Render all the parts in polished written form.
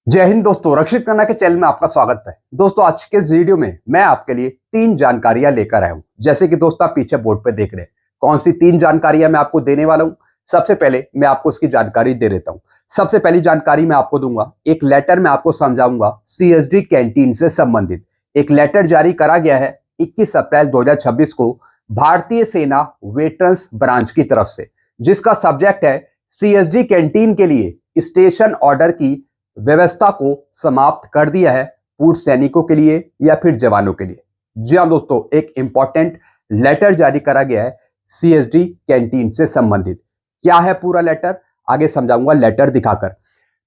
जय हिंद दोस्तों, रक्षित खन्ना के चैनल में आपका स्वागत है। दोस्तों आज के इस वीडियो में मैं आपके लिए 3 जानकारियां लेकर आया हूं। जैसे कि दोस्तों आप पीछे बोर्ड पे देख रहे हैं, कौन सी 3 जानकारियां मैं आपको देने वाला हूं। सबसे पहले मैं आपको इसकी जानकारी दे देता हूं। सबसे पहली जानकारी मैं आपको दूंगा, एक लेटर मैं आपको समझाऊंगा सीएसडी कैंटीन से संबंधित। एक लेटर जारी करा गया है 21 अप्रैल 2026 को भारतीय सेना वेटरन्स ब्रांच की तरफ से, जिसका सब्जेक्ट है सीएसडी कैंटीन के लिए स्टेशन ऑर्डर की व्यवस्था को समाप्त कर दिया है पूर्व सैनिकों के लिए या फिर जवानों के लिए। जी हाँ दोस्तों, एक इंपॉर्टेंट लेटर जारी करा गया है सीएसडी कैंटीन से संबंधित। क्या है पूरा लेटर, आगे समझाऊंगा लेटर दिखाकर।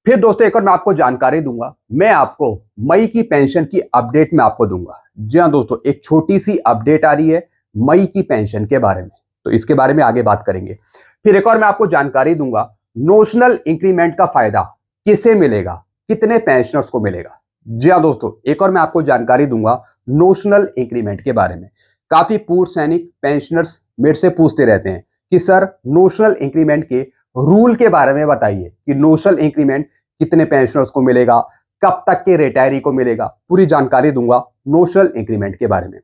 फिर दोस्तों एक और मैं आपको जानकारी दूंगा, मैं आपको मई की पेंशन की अपडेट में आपको दूंगा। जी हाँ दोस्तों, एक छोटी सी अपडेट आ रही है मई की पेंशन के बारे में, तो इसके बारे में आगे बात करेंगे। फिर एक और मैं आपको जानकारी दूंगा, नोशनल इंक्रीमेंट का फायदा किसे मिलेगा, कितने पेंशनर्स को मिलेगा। जी हाँ दोस्तों, एक और मैं आपको जानकारी दूंगा नोशनल इंक्रीमेंट के बारे में। काफी पूर्व सैनिक पेंशनर्स मेरे से पूछते रहते हैं कि सर नोशनल इंक्रीमेंट के रूल के बारे में बताइए कि नोशनल इंक्रीमेंट कितने पेंशनर्स को मिलेगा, कब तक के रिटायरी को मिलेगा। पूरी जानकारी दूंगा नोशनल इंक्रीमेंट के बारे में।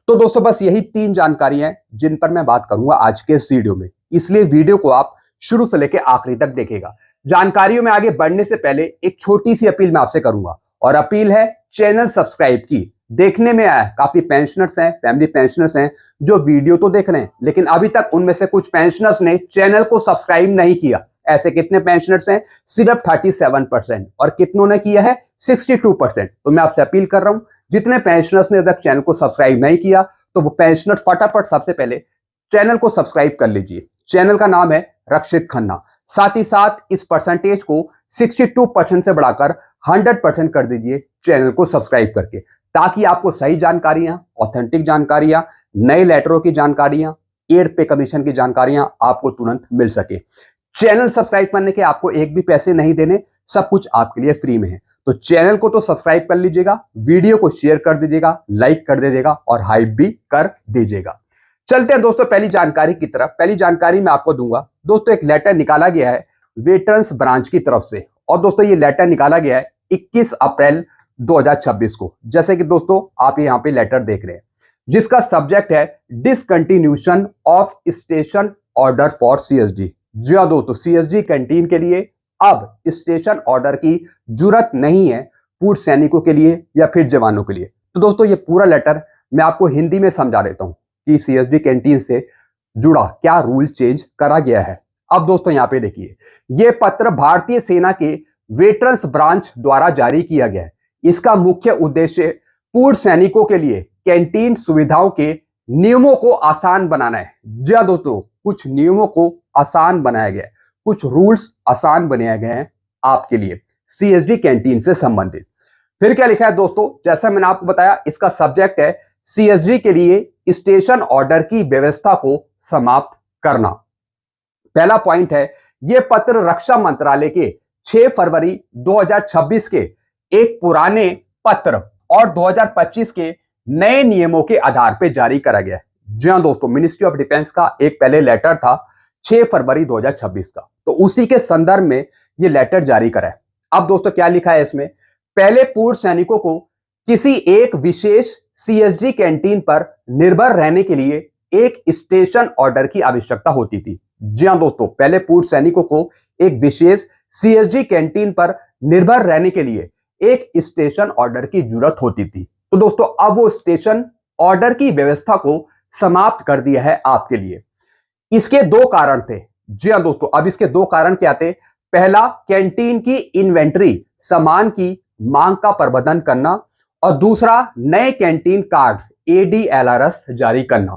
तो दोस्तों बस यही 3 जानकारियां हैं जिन पर मैं बात करूंगा आज के इस वीडियो में, इसलिए वीडियो को आप शुरू से लेकर आखिरी तक देखिएगा। जानकारियों में आगे बढ़ने से पहले एक छोटी सी अपील मैं आपसे करूंगा, और अपील है चैनल सब्सक्राइब की। देखने में आया काफी पेंशनर्स हैं, फैमिली पेंशनर्स हैं जो वीडियो तो देख रहे हैं, लेकिन अभी तक उनमें से कुछ पेंशनर्स ने चैनल को सब्सक्राइब नहीं किया। ऐसे कितने पेंशनर्स हैं? सिर्फ 37%, और कितनों ने किया है? 62%। तो मैं आपसे अपील कर रहा हूं, जितने पेंशनर्स ने अभी तक चैनल को सब्सक्राइब नहीं किया तो वो पेंशनर फटाफट सबसे पहले चैनल को सब्सक्राइब कर लीजिए। चैनल का नाम है रक्षित खन्ना। साथ ही साथ इस परसेंटेज को 62% से बढ़ाकर 100% कर दीजिए चैनल को सब्सक्राइब करके, ताकि आपको सही जानकारियां, ऑथेंटिक जानकारियां, नए लेटरों की जानकारियां, 8th पे कमीशन की जानकारियां आपको तुरंत मिल सके। चैनल सब्सक्राइब करने के आपको एक भी पैसे नहीं देने, सब कुछ आपके लिए फ्री में है। तो चैनल को तो सब्सक्राइब कर लीजिएगा, वीडियो को शेयर कर दीजिएगा, लाइक कर दीजिएगा और हाइप भी कर दीजिएगा। चलते हैं दोस्तों पहली जानकारी की तरफ। पहली जानकारी मैं आपको दूंगा, दोस्तों एक लेटर निकाला गया है वेटरन्स ब्रांच की तरफ से, और दोस्तों ये लेटर निकाला गया है 21 अप्रैल 2026 को। जैसे कि दोस्तों आप यहाँ पे लेटर देख रहे हैं, जिसका सब्जेक्ट है discontinuation of station order for CSD. जी हाँ दोस्तों, सीएसडी कैंटीन के लिए अब स्टेशन ऑर्डर की जरूरत नहीं है पूर्व सैनिकों के लिए या फिर जवानों के लिए। तो दोस्तों ये पूरा लेटर मैं आपको हिंदी में समझा देता हूं कि सीएसडी कैंटीन से जुड़ा क्या रूल चेंज करा गया है। अब दोस्तों यहां पे देखिए, यह पत्र भारतीय सेना के वेटरन्स ब्रांच द्वारा जारी किया गया है। इसका मुख्य उद्देश्य पूर्व सैनिकों के लिए कैंटीन सुविधाओं के नियमों को आसान बनाना है। जी हाँ दोस्तों, कुछ नियमों को आसान बनाया गया है, कुछ रूल्स आसान बनाए गए हैं आपके लिए सीएसडी कैंटीन से संबंधित। फिर क्या लिखा है दोस्तों, जैसा मैंने आपको बताया, इसका सब्जेक्ट है सीएसडी के लिए स्टेशन ऑर्डर की व्यवस्था को समाप्त करना। पहला पॉइंट है, यह पत्र रक्षा मंत्रालय के 6 फरवरी 2026 के एक पुराने पत्र और 2025 के नए नियमों के आधार पर जारी करा गया है। जी हाँ दोस्तों, मिनिस्ट्री ऑफ डिफेंस का एक पहले लेटर था 6 फरवरी 2026 का, तो उसी के संदर्भ में यह लेटर जारी करा है। अब दोस्तों क्या लिखा है इसमें, पहले पूर्व सैनिकों को किसी एक विशेष सीएसडी कैंटीन पर निर्भर रहने के लिए एक स्टेशन ऑर्डर की आवश्यकता होती थी। जी हां दोस्तों, पहले पूर्व सैनिकों को एक विशेष सीएसडी कैंटीन पर निर्भर रहने के लिए एक स्टेशन ऑर्डर की जरूरत होती थी। तो दोस्तों अब वो स्टेशन ऑर्डर की व्यवस्था को समाप्त कर दिया है आपके लिए। इसके 2 कारण थे। जी हां दोस्तों, अब इसके 2 कारण क्या थे? पहला, कैंटीन की इन्वेंट्री, सामान की मांग का प्रबंधन करना, और दूसरा नए कैंटीन कार्ड्स ADLRS जारी करना।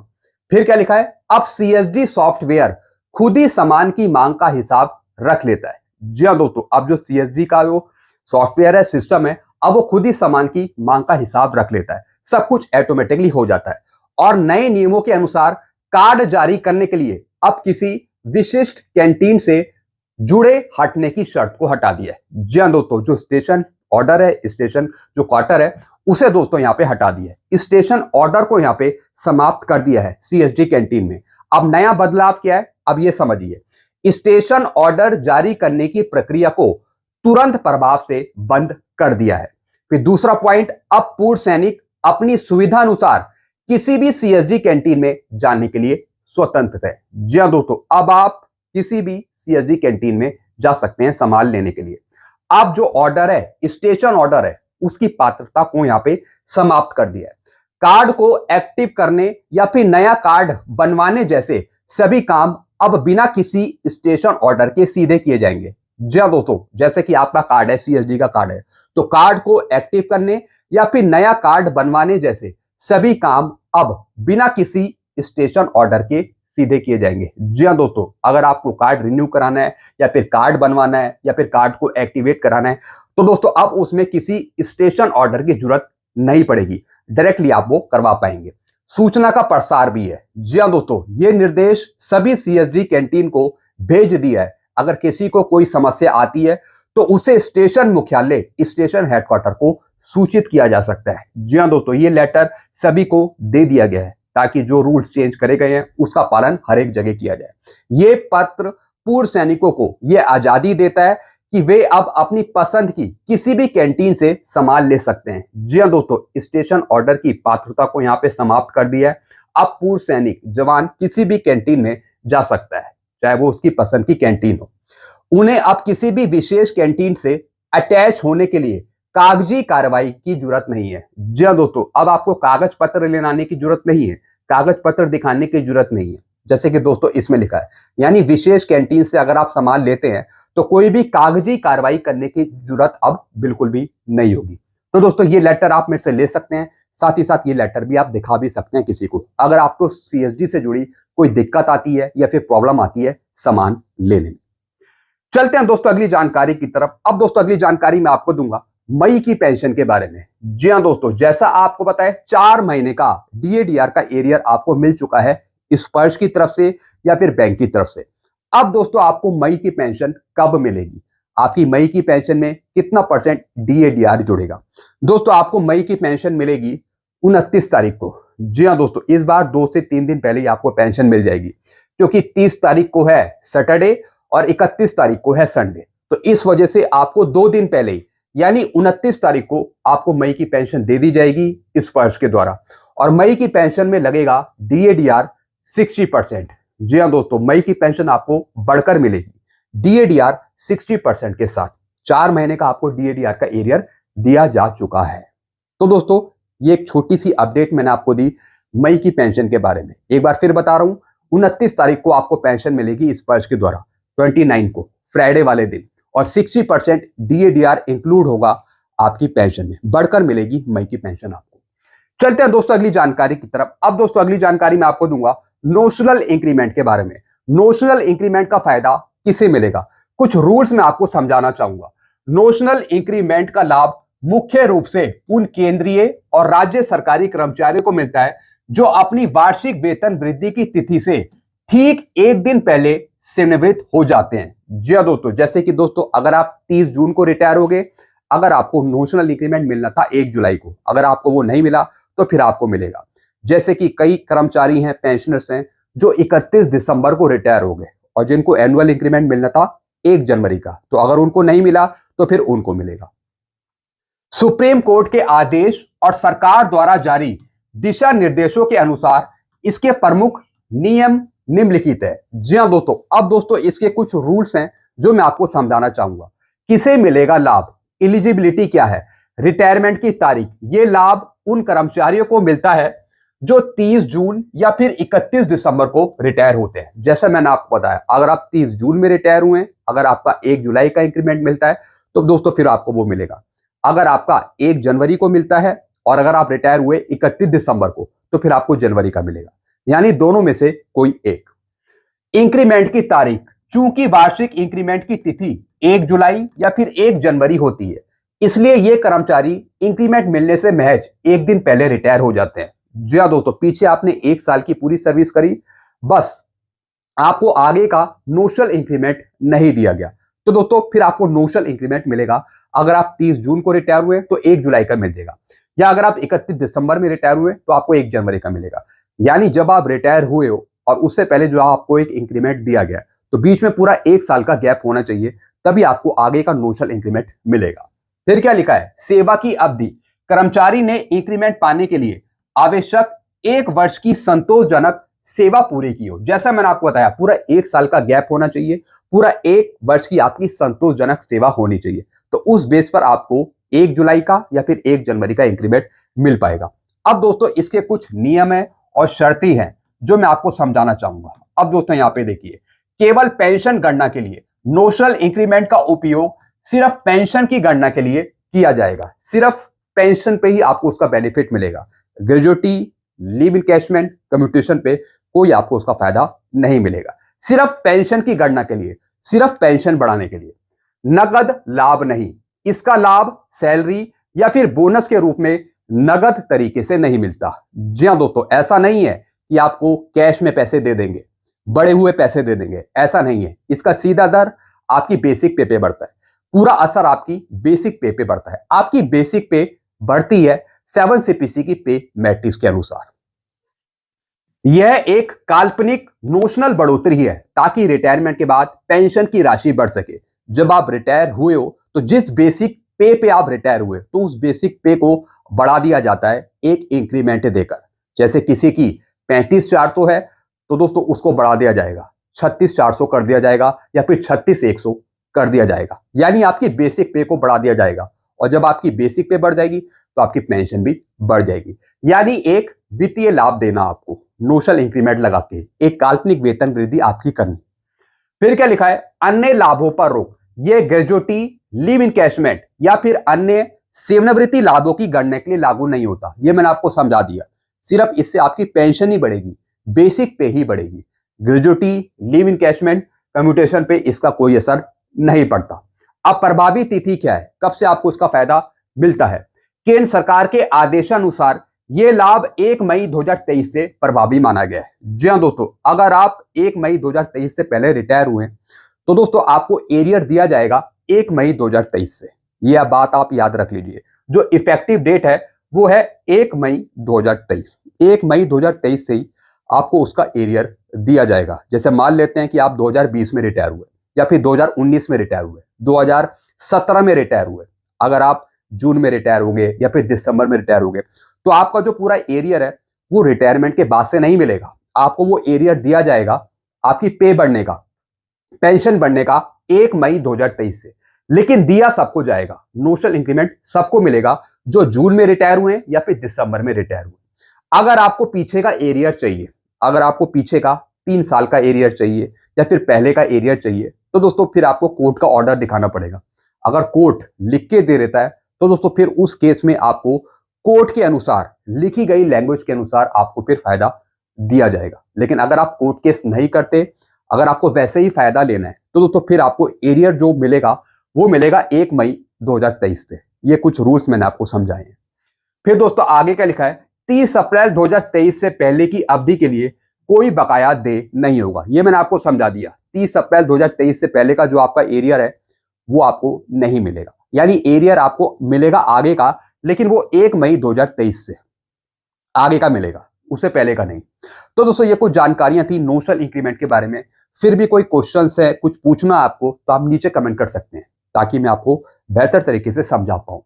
फिर क्या लिखा है, अब सीएसडी सॉफ्टवेयर खुद ही सामान की मांग का हिसाब रख लेता है। जी हाँ दोस्तों, अब जो सीएसडी का जो सॉफ्टवेयर है, सिस्टम है, अब वो खुद ही सामान की मांग का हिसाब रख लेता है, सब कुछ ऑटोमेटिकली हो जाता है। और नए नियमों के अनुसार कार्ड जारी करने के लिए अब किसी विशिष्ट कैंटीन से जुड़े हटने की शर्त को हटा दिया है। जी हाँ दोस्तों, जो स्टेशन ऑर्डर है, स्टेशन जो क्वार्टर है, उसे दोस्तों यहां पे हटा दिया है। स्टेशन ऑर्डर को यहां पे समाप्त कर दिया है सीएसडी कैंटीन में। अब नया बदलाव क्या है, अब ये समझिए, स्टेशन ऑर्डर जारी करने की प्रक्रिया को तुरंत प्रभाव से बंद कर दिया है। फिर दूसरा पॉइंट, अब पूर्व सैनिक अपनी सुविधा अनुसार किसी भी सीएसडी कैंटीन में जाने के लिए स्वतंत्र है। जी हाँ दोस्तों, अब आप किसी भी सीएसडी कैंटीन में जा सकते हैं सामान लेने के लिए। अब जो ऑर्डर है, स्टेशन ऑर्डर है, उसकी पात्रता को यहां पे समाप्त कर दिया है। कार्ड को एक्टिव करने या फिर नया कार्ड बनवाने जैसे सभी काम अब बिना किसी स्टेशन ऑर्डर के सीधे किए जाएंगे। जी हाँ दोस्तों, जैसे कि आपका कार्ड है, सीएसडी का कार्ड है, तो कार्ड को एक्टिव करने या फिर नया कार्ड बनवाने जैसे सभी काम अब बिना किसी स्टेशन ऑर्डर के सीधे किए जाएंगे। जी हाँ दोस्तों, अगर आपको कार्ड रिन्यू कराना है या फिर कार्ड बनवाना है या फिर कार्ड को एक्टिवेट कराना है, तो दोस्तों अब उसमें किसी स्टेशन ऑर्डर की जरूरत नहीं पड़ेगी, डायरेक्टली आप वो करवा पाएंगे। सूचना का प्रसार भी है। जी हाँ दोस्तों, ये निर्देश सभी सीएसडी कैंटीन को भेज दिया है। अगर किसी को कोई समस्या आती है तो उसे स्टेशन मुख्यालय, स्टेशन हेडक्वार्टर को सूचित किया जा सकता है। जी हाँ दोस्तों, ये लेटर सभी को दे दिया गया है ताकि जो रूल्स चेंज करे गए हैं उसका पालन हर एक जगह किया जाए। ये पत्र पूर्व सैनिकों को यह आजादी देता है कि वे अब अपनी पसंद की किसी भी कैंटीन से सामान ले सकते हैं। जी हाँ दोस्तों, स्टेशन ऑर्डर की पात्रता को यहाँ पे समाप्त कर दिया है। अब पूर्व सैनिक जवान किसी भी कैंटीन में जा सकता है, चाहे वो उसकी पसंद की कैंटीन हो। उन्हें अब किसी भी विशेष कैंटीन से अटैच होने के लिए कागजी कार्रवाई की जरूरत नहीं है। जी हाँ दोस्तों, अब आपको कागज पत्र लेने आने की जरूरत नहीं है, कागज पत्र दिखाने की जरूरत नहीं है, जैसे कि दोस्तों इसमें लिखा है। यानी विशेष कैंटीन से अगर आप सामान लेते हैं तो कोई भी कागजी कार्रवाई करने की जरूरत अब बिल्कुल भी नहीं होगी। तो दोस्तों ये लेटर आप मेरे से ले सकते हैं, साथ ही साथ ये लेटर भी आप दिखा भी सकते हैं किसी को, अगर आपको सीएसडी से जुड़ी कोई दिक्कत आती है या फिर प्रॉब्लम आती है सामान लेने में। चलते हैं दोस्तों अगली जानकारी की तरफ। अब दोस्तों अगली जानकारी मैं आपको दूंगा मई की पेंशन के बारे में। जी हाँ दोस्तों, जैसा आपको पता है 4 महीने का डीएडीआर का एरियर आपको मिल चुका है स्पर्श की तरफ से या फिर बैंक की तरफ से। अब दोस्तों आपको मई की पेंशन कब मिलेगी, आपकी मई की पेंशन में कितना % डीएडीआर जुड़ेगा? दोस्तों आपको मई की पेंशन मिलेगी 29 तारीख को। जी हाँ दोस्तों, इस बार 2 से 3 दिन पहले ही आपको पेंशन मिल जाएगी, क्योंकि 30 तारीख को है सैटरडे और 31 तारीख को है संडे। तो इस वजह से आपको 2 दिन पहले ही यानी 29 तारीख को आपको मई की पेंशन दे दी जाएगी स्पर्श के द्वारा, और मई की पेंशन में लगेगा डीएडीआर 60%। जी हाँ दोस्तों, मई की पेंशन आपको बढ़कर मिलेगी डीएडीआर 60% के साथ। 4 महीने का आपको डीएडीआर का एरियर दिया जा चुका है। तो दोस्तों ये एक छोटी सी अपडेट मैंने आपको दी मई की पेंशन के बारे में। एक बार फिर बता रहा हूं, 29 तारीख को आपको पेंशन मिलेगी स्पर्श के द्वारा, 29 को फ्राइडे वाले दिन, और 60% डीएडीआर इंक्लूड होगा आपकी पेंशन में, बढ़कर मिलेगी मई की पेंशन आपको। चलते हैं दोस्तों अगली जानकारी की तरफ। अब दोस्तों अगली जानकारी मैं आपको दूंगा नोशनल इंक्रीमेंट के बारे में। नोशनल इंक्रीमेंट का फायदा किसे मिलेगा, कुछ रूल्स मैं आपको समझाना चाहूंगा। नोशनल इंक्रीमेंट का लाभ मुख्य रूप से उन केंद्रीय और राज्य सरकारी कर्मचारियों को मिलता है जो अपनी वार्षिक वेतन वृद्धि की तिथि से ठीक 1 दिन पहले सेवानिवृत्त हो जाते हैं। जी हाँ दोस्तों, जैसे कि दोस्तों अगर आप 30 जून को रिटायर हो गए, अगर आपको नोशनल इंक्रीमेंट मिलना था 1 जुलाई को, अगर आपको वो नहीं मिला तो फिर आपको मिलेगा। जैसे कि कई कर्मचारी हैं, पेंशनर्स हैं जो 31 दिसंबर को रिटायर हो गए और जिनको एनुअल इंक्रीमेंट मिलना था 1 जनवरी का, तो अगर उनको नहीं मिला तो फिर उनको मिलेगा। सुप्रीम कोर्ट के आदेश और सरकार द्वारा जारी दिशा निर्देशों के अनुसार इसके प्रमुख नियम निम्नलिखित है। जी हाँ दोस्तों, अब दोस्तों इसके कुछ रूल्स हैं जो मैं आपको समझाना चाहूंगा। किसे मिलेगा लाभ, एलिजिबिलिटी क्या है, रिटायरमेंट की तारीख, ये लाभ उन कर्मचारियों को मिलता है जो 30 जून या फिर 31 दिसंबर को रिटायर होते हैं। जैसा मैंने आपको बताया, अगर आप 30 जून में रिटायर हुए हैं, अगर आपका 1 जुलाई का इंक्रीमेंट मिलता है तो दोस्तों फिर आपको वो मिलेगा। अगर आपका 1 जनवरी को मिलता है और अगर आप रिटायर हुए 31 दिसंबर को तो फिर आपको जनवरी का मिलेगा, यानी दोनों में से कोई एक। इंक्रीमेंट की तारीख, चूंकि वार्षिक इंक्रीमेंट की तिथि 1 जुलाई या फिर 1 जनवरी होती है, इसलिए ये कर्मचारी इंक्रीमेंट मिलने से महज 1 दिन पहले रिटायर हो जाते हैं। जी हाँ दोस्तों, पीछे आपने 1 साल की पूरी सर्विस करी, बस आपको आगे का नोशनल इंक्रीमेंट नहीं दिया गया, तो दोस्तों फिर आपको नोशनल इंक्रीमेंट मिलेगा। अगर आप 30 जून को रिटायर हुए तो 1 जुलाई का मिल जाएगा, या अगर आप 31 दिसंबर में रिटायर हुए तो आपको 1 जनवरी का मिलेगा। यानी जब आप रिटायर हुए हो और उससे पहले जो आपको एक इंक्रीमेंट दिया गया तो बीच में पूरा 1 साल का गैप होना चाहिए, तभी आपको आगे का नोशनल इंक्रीमेंट मिलेगा। फिर क्या लिखा है, सेवा की अवधि, कर्मचारी ने इंक्रीमेंट पाने के लिए आवश्यक 1 वर्ष की संतोषजनक सेवा पूरी की हो। जैसा मैंने आपको बताया, पूरा 1 साल का गैप होना चाहिए, पूरा 1 वर्ष की आपकी संतोषजनक सेवा होनी चाहिए। तो उस बेस पर आपको 1 जुलाई का या फिर 1 जनवरी का इंक्रीमेंट मिल पाएगा। अब दोस्तों इसके कुछ नियम है और शर्तें हैं जो मैं आपको समझाना चाहूंगा। अब दोस्तों यहां पे देखिए, केवल पेंशन गणना के लिए नोशनल इंक्रीमेंट का उपयोग सिर्फ पेंशन की गणना के लिए किया जाएगा। सिर्फ पेंशन पे ही आपको उसका बेनिफिट मिलेगा। ग्रेजुटी, लीव इनकैशमेंट, कम्यूटेशन पे कोई आपको उसका फायदा नहीं मिलेगा। सिर्फ पेंशन की गणना के लिए, सिर्फ पेंशन बढ़ाने के लिए, नगद लाभ नहीं। इसका लाभ सैलरी या फिर बोनस के रूप में नगद तरीके से नहीं मिलता। जी हां दोस्तों, ऐसा नहीं है कि आपको कैश में पैसे दे देंगे, बड़े हुए पैसे दे देंगे, ऐसा नहीं है। इसका सीधा दर आपकी बेसिक पे पे बढ़ता है। पूरा असर आपकी बेसिक पे पे बढ़ता है। आपकी बेसिक पे बढ़ती है 7 CPC की पे मैट्रिक्स के अनुसार। यह एक काल्पनिक नोशनल बढ़ोतरी है ताकि रिटायरमेंट के बाद पेंशन की राशि बढ़ सके। जब आप रिटायर हुए हो तो जिस बेसिक पे आप रिटायर हुए तो उस बेसिक पे को बढ़ा दिया जाता है एक इंक्रीमेंट देकर। जैसे किसी की 35,400 है तो दोस्तों उसको बढ़ा दिया जाएगा, 36,400 कर दिया जाएगा या फिर 36,100 कर दिया जाएगा। यानी आपकी बेसिक पे को बढ़ा दिया जाएगा और जब आपकी बेसिक पे बढ़ जाएगी तो आपकी पेंशन भी बढ़ जाएगी। यानी एक वित्तीय लाभ देना आपको, नोशनल इंक्रीमेंट लगा के एक काल्पनिक वेतन वृद्धि आपकी करनी। फिर क्या लिखा है, अन्य लाभों पर रोक। ये ग्रेजुटी, लीव इनकैशमेंट या फिर अन्य सेवानिवृत्ति लाभों की गणना के लिए लागू नहीं होता। ये मैंने आपको समझा दिया। सिर्फ इससे आपकी पेंशन ही बढ़ेगी, बेसिक पे ही बढ़ेगी। ग्रेजुटी, लीव इनकैशमेंट, कम्यूटेशन पे इसका कोई असर नहीं पड़ता। अब प्रभावी तिथि क्या है, कब से आपको इसका फायदा मिलता है? केंद्र सरकार के आदेशानुसार यह लाभ 1 मई 2023 से प्रभावी माना गया है। जी हां दोस्तों, अगर आप 1 मई 2023 से पहले रिटायर हुए तो दोस्तों आपको एरियर दिया जाएगा 1 मई 2023 से। यह बात आप याद रख लीजिए। जो इफेक्टिव डेट है वो है 1 मई 2023। 1 मई 2023 से ही आपको उसका एरियर दिया जाएगा। जैसे मान लेते हैं कि आप 2020 में रिटायर हुए या फिर 2019 में रिटायर हुए, 2017 में रिटायर हुए। अगर आप जून में रिटायर होंगे या फिर दिसंबर में रिटायर होंगे तो आपका जो पूरा एरियर है वो रिटायरमेंट के बाद से नहीं मिलेगा। आपको वो एरियर दिया जाएगा आपकी पे बढ़ने का, पेंशन बढ़ने का 1 मई 2023 से। लेकिन दिया सबको जाएगा, नोशनल इंक्रीमेंट सबको मिलेगा जो जून में रिटायर हुए या फिर दिसंबर में रिटायर हुए। अगर आपको पीछे का एरियर चाहिए, अगर आपको पीछे का 3 साल का एरियर चाहिए या फिर पहले का एरियर चाहिए तो दोस्तों फिर आपको कोर्ट का ऑर्डर दिखाना पड़ेगा। अगर कोर्ट लिख के दे देता है तो दोस्तों फिर उस केस में आपको कोर्ट के अनुसार, लिखी गई लैंग्वेज के अनुसार आपको फिर फायदा दिया जाएगा। लेकिन अगर आप कोर्ट केस नहीं करते, अगर आपको वैसे ही फायदा लेना है तो दोस्तों फिर आपको एरियर जो मिलेगा वो मिलेगा 1 मई 2023 से। ये कुछ रूल्स मैंने आपको समझाए हैं। फिर दोस्तों आगे क्या लिखा है, 30 अप्रैल 2023 से पहले की अवधि के लिए कोई बकाया देय नहीं होगा। ये मैंने आपको समझा दिया। 30 अप्रैल 2023 से पहले का जो आपका एरियर है वो आपको नहीं मिलेगा। यानी एरियर आपको मिलेगा आगे का, लेकिन वो 1 मई 2023 से आगे का मिलेगा, उससे पहले का नहीं। तो दोस्तों ये कुछ जानकारियां थी नोशनल इंक्रीमेंट के बारे में। फिर भी कोई क्वेश्चंस है, कुछ पूछना आपको, तो आप नीचे कमेंट कर सकते हैं ताकि मैं आपको बेहतर तरीके से समझा पाऊं।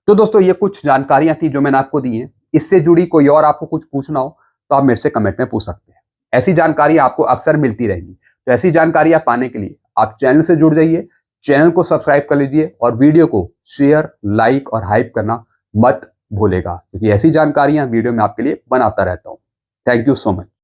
तो दोस्तों ये कुछ जानकारियां थी जो मैंने आपको दी हैं। इससे जुड़ी कोई और आपको कुछ पूछना हो तो आप मेरे से कमेंट में पूछ सकते हैं। ऐसी जानकारी आपको अक्सर मिलती रहेंगी। तो ऐसी जानकारियां पाने के लिए आप चैनल से जुड़ जाइए, चैनल को सब्सक्राइब कर लीजिए और वीडियो को शेयर, लाइक और हाइप करना मत भूलेगा, क्योंकि ऐसी जानकारियां वीडियो में आपके लिए बनाता रहता हूं। Thank you so much.